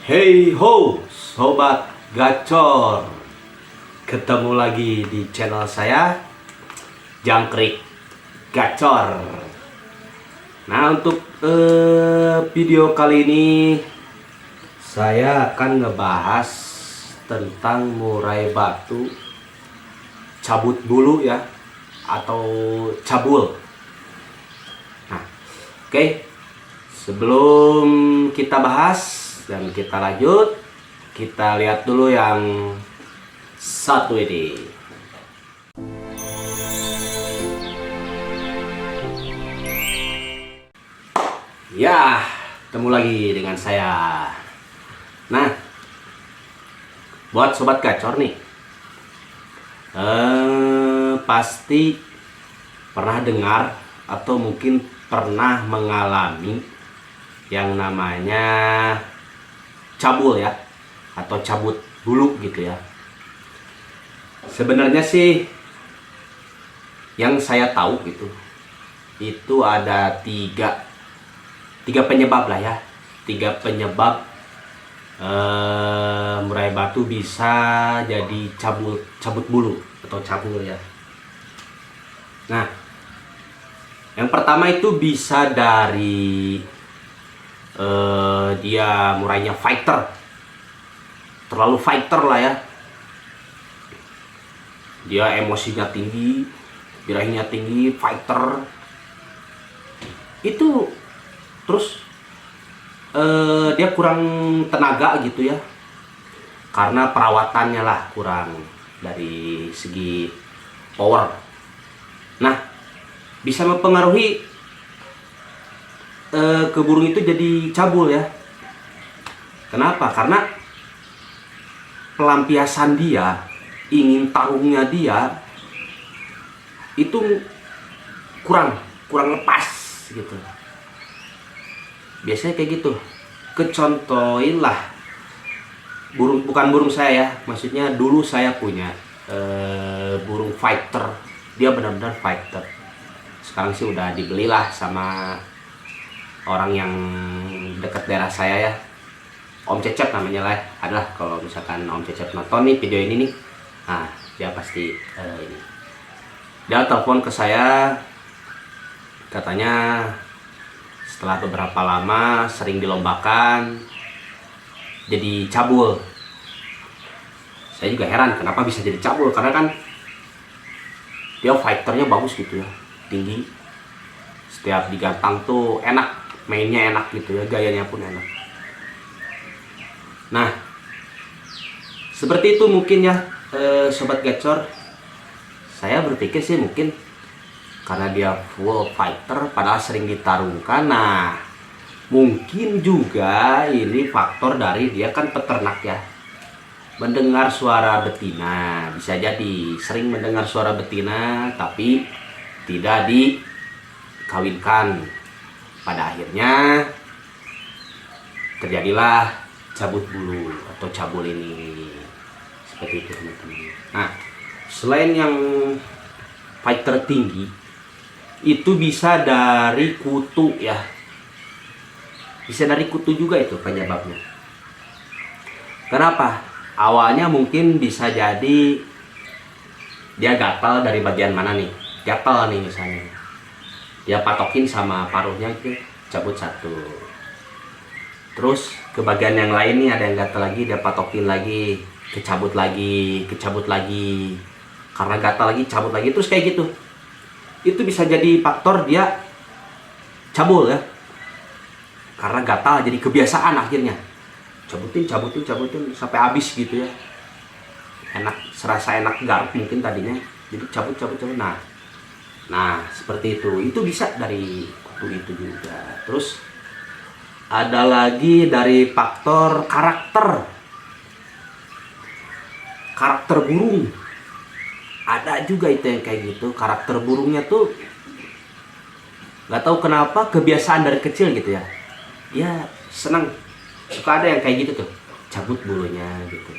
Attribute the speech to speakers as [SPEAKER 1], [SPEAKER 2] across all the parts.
[SPEAKER 1] Hey ho, sobat gacor, ketemu lagi di channel saya, Jangkrik Gacor. Nah, untuk video kali ini saya akan ngebahas tentang murai batu cabut bulu ya, atau cabul. Nah, oke. Sebelum kita bahas dan kita lanjut, kita lihat dulu yang satu ini. Ya, ketemu lagi dengan saya. Nah, buat sobat gacor nih, pasti pernah dengar atau mungkin pernah mengalami yang namanya cabul ya, atau cabut bulu gitu ya. Sebenarnya sih yang saya tahu gitu, itu ada tiga penyebab lah ya, tiga penyebab murai batu bisa jadi cabut bulu atau cabul ya. Nah, yang pertama itu bisa dari dia murainya fighter, terlalu fighter lah ya, dia emosinya tinggi, birahinya tinggi, fighter itu. Terus dia kurang tenaga gitu ya, karena perawatannya lah kurang dari segi power. Nah, bisa mempengaruhi ke burung itu jadi cabul ya. Kenapa? Karena pelampiasan dia, ingin tarungnya dia itu kurang lepas gitu. Biasanya kayak gitu. Kecontohin lah, bukan burung saya ya, maksudnya dulu saya punya burung fighter. Dia benar-benar fighter. Sekarang sih udah dibelilah sama orang yang dekat daerah saya ya, Om Cecep namanya lah. Adalah kalau misalkan Om Cecep nonton nih video ini nih, nah dia pasti ini. Dia telepon ke saya, katanya setelah beberapa lama sering dilombakan jadi cabul. Saya juga heran kenapa bisa jadi cabul, karena kan dia fighternya bagus gitu ya, tinggi, setiap digantang tuh enak, mainnya enak gitu ya, gayanya pun enak. Nah, seperti itu mungkin ya, sobat gacor. Saya berpikir sih mungkin karena dia full fighter padahal sering ditarungkan. Nah, mungkin juga ini faktor dari dia kan peternak ya, mendengar suara betina. Bisa jadi sering mendengar suara betina tapi tidak dikawinkan. Pada akhirnya terjadilah cabut bulu atau cabul ini. Seperti itu teman-teman. Nah, selain yang fighter tinggi, itu bisa dari kutu ya. Bisa dari kutu juga itu penyebabnya. Kenapa? Awalnya mungkin bisa jadi dia gatal dari bagian mana nih. Gatal nih misalnya, dia patokin sama paruhnya itu cabut satu. Terus ke bagian yang lain nih ada yang gatal lagi, dia patokin lagi, kecabut lagi, karena gatal lagi, cabut lagi, terus kayak gitu. Itu bisa jadi faktor dia cabul ya, karena gatal jadi kebiasaan akhirnya cabutin sampai habis gitu ya. Enak, serasa enak garuk mungkin tadinya, jadi cabut. Nah, seperti itu bisa dari kutu itu juga. Terus ada lagi dari faktor karakter burung. Ada juga itu yang kayak gitu, karakter burungnya tuh nggak tahu kenapa kebiasaan dari kecil gitu ya. Ya senang, suka ada yang kayak gitu tuh, cabut bulunya gitu.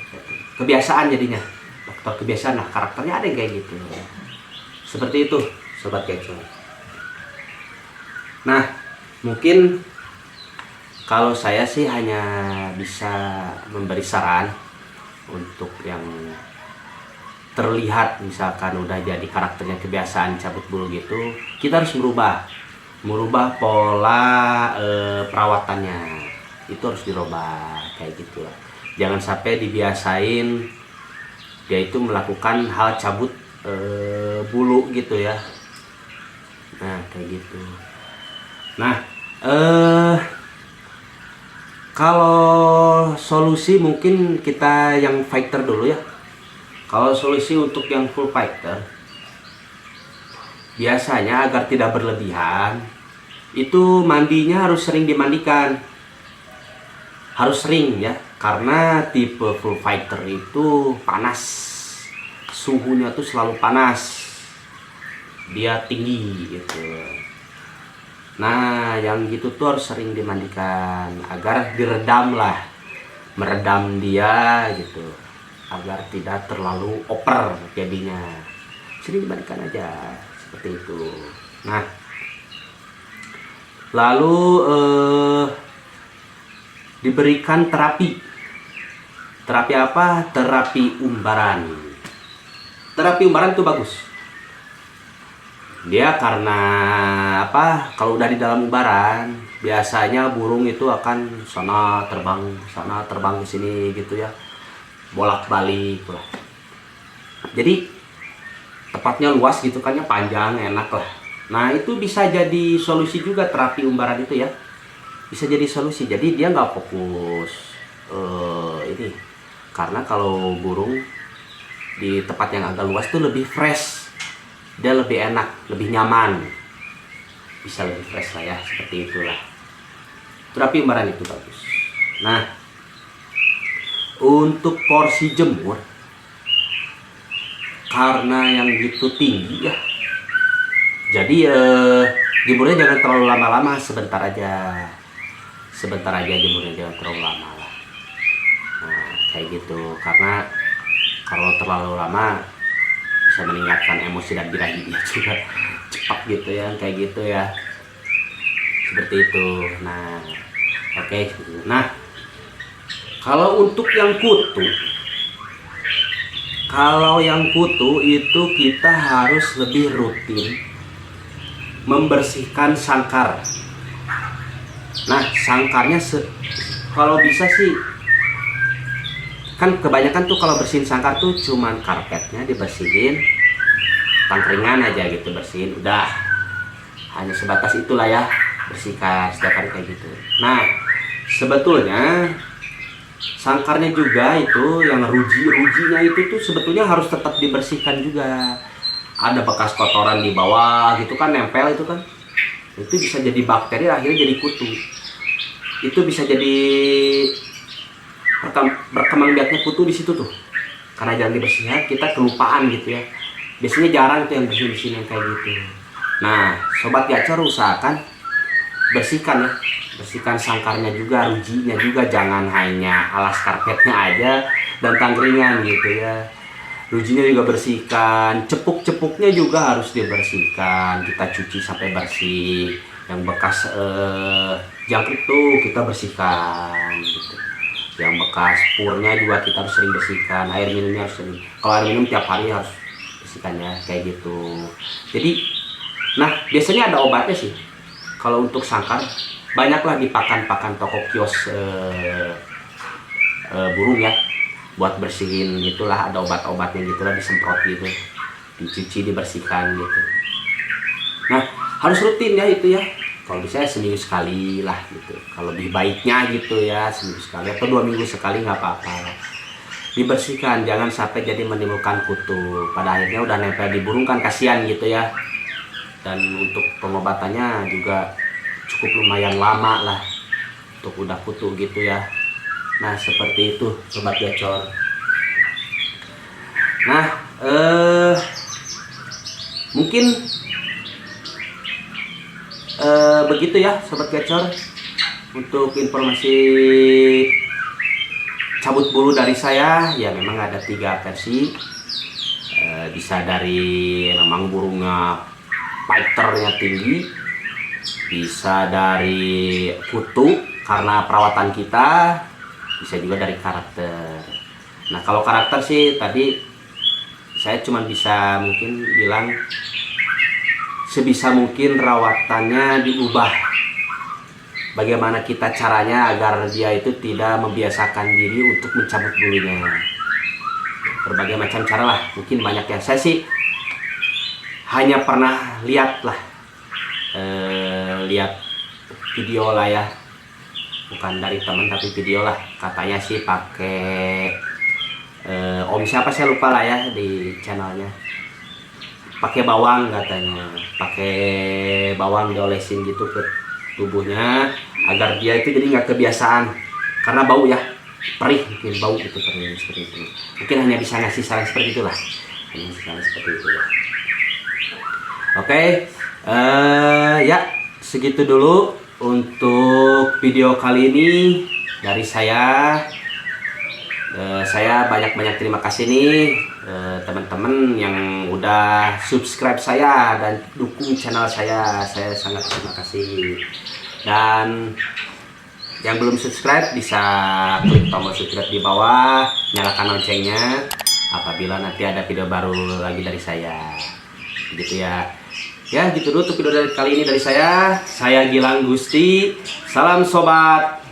[SPEAKER 1] Kebiasaan jadinya, faktor kebiasaan. Nah, karakternya ada yang kayak gitu. Seperti itu sobat gacor. Nah, mungkin Kalau saya sih hanya bisa memberi saran untuk yang terlihat, misalkan udah jadi karakternya kebiasaan cabut bulu gitu, kita harus merubah pola perawatannya, itu harus dirubah kayak gitu lah. Jangan sampai dibiasain dia itu melakukan hal cabut bulu gitu ya. Nah kayak gitu. Nah kalau solusi mungkin kita yang fighter dulu ya. Kalau solusi untuk yang full fighter, biasanya agar tidak berlebihan, itu mandinya harus sering dimandikan. Harus sering ya, karena tipe full fighter itu panas. Suhunya tuh selalu panas. Dia tinggi gitu. Nah, yang gitu tuh harus sering dimandikan agar diredam lah. Meredam dia gitu. Agar tidak terlalu over jadinya. Sering dimandikan aja seperti itu. Nah, lalu diberikan terapi apa? Terapi umbaran. Terapi umbaran itu bagus. Dia karena apa? Kalau udah di dalam umbaran, biasanya burung itu akan sana terbang ke sini gitu ya, bolak-balik lah. Jadi tepatnya luas gitu kan ya, panjang enak lah. Nah itu bisa jadi solusi juga terapi umbaran itu ya, bisa jadi solusi. Jadi dia nggak fokus ini, karena kalau burung di tempat yang agak luas tuh lebih fresh, dia lebih enak, lebih nyaman, bisa lebih fresh lah ya, seperti itulah. Terapi umbaran itu bagus. Nah untuk porsi jemur, karena yang gitu tinggi ya, jadi jemurnya jangan terlalu lama-lama, sebentar aja jemurnya, jangan terlalu lama lah. Nah kayak gitu, karena kalau terlalu lama bisa meningkatkan emosi dan birahi dia juga cepat gitu ya, kayak gitu ya, seperti itu. Nah oke. Nah kalau untuk yang kutu, itu kita harus lebih rutin membersihkan sangkar. Nah sangkarnya kalau bisa sih, kan kebanyakan tuh kalau bersihin sangkar tuh cuman karpetnya dibersihin, tangkringan aja gitu bersihin, udah hanya sebatas itulah ya, bersihkan setiap hari kayak gitu. Nah sebetulnya sangkarnya juga itu, yang rujinya itu tuh sebetulnya harus tetap dibersihkan juga. Ada bekas kotoran di bawah gitu kan, nempel itu kan, itu bisa jadi bakteri, akhirnya jadi kutu. Itu bisa jadi berkembang biaknya kutu di situ tuh, karena jarang dibersihkan, kita kelupaan gitu ya. Biasanya jarang tuh yang bersih yang kayak gitu. Nah sobat gacor, usahakan bersihkan ya, bersihkan sangkarnya juga, rujinya juga, jangan hanya alas karpetnya aja dan tangkringan gitu ya. Rujinya juga bersihkan, cepuk-cepuknya juga harus dibersihkan, kita cuci sampai bersih. Yang bekas jangkrik tuh kita bersihkan gitu. Yang bekas purnya juga kita harus sering bersihkan. Air minumnya harus sering, kalau air minum tiap hari harus bersihkannya kayak gitu. Jadi nah biasanya ada obatnya sih. Kalau untuk sangkar, banyaklah di pakan toko kios burung ya, buat bersihin itulah, ada obat-obatnya gitulah, disemprot gitu, dicuci, dibersihkan gitu. Nah harus rutin ya itu ya, kalau bisa seminggu sekali lah gitu, kalau lebih baiknya gitu ya, seminggu sekali atau 2 minggu sekali nggak apa-apa, dibersihkan, jangan sampai jadi menimbulkan kutu. Pada akhirnya udah nempel di burung kan kasihan gitu ya. Dan untuk pengobatannya juga cukup lumayan lama lah untuk udah kutu gitu ya. Nah seperti itu sobat gacor. Nah mungkin begitu ya sobat gacor, untuk informasi cabut bulu dari saya ya. Memang ada 3 versi, bisa dari memang burungnya fighternya tinggi, bisa dari kutu, karena perawatan kita, bisa juga dari karakter. Nah kalau karakter sih tadi saya cuma bisa mungkin bilang sebisa mungkin rawatannya diubah. Bagaimana kita caranya agar dia itu tidak membiasakan diri untuk mencabut bulunya. Berbagai macam cara lah, mungkin banyak ya. Saya sih hanya pernah lihat lah, lihat video lah ya, bukan dari teman tapi video lah. Katanya sih pakai om siapa saya lupa lah ya di channelnya. Pakai bawang katanya, pakai bawang diolesin gitu ke tubuhnya agar dia itu jadi nggak kebiasaan karena bau ya, perih mungkin bau itu perih seperti itu. Mungkin hanya bisa ngasih saran seperti itulah, hanya saran seperti itu ya. Oke, ya segitu dulu untuk video kali ini dari saya. Saya banyak terima kasih nih teman-teman yang udah subscribe saya dan dukung channel saya sangat terima kasih. Dan yang belum subscribe bisa klik tombol subscribe di bawah, nyalakan loncengnya apabila nanti ada video baru lagi dari saya, gitu ya. Ya gitu dulu untuk video dari kali ini dari saya Gilang Gusti. Salam sobat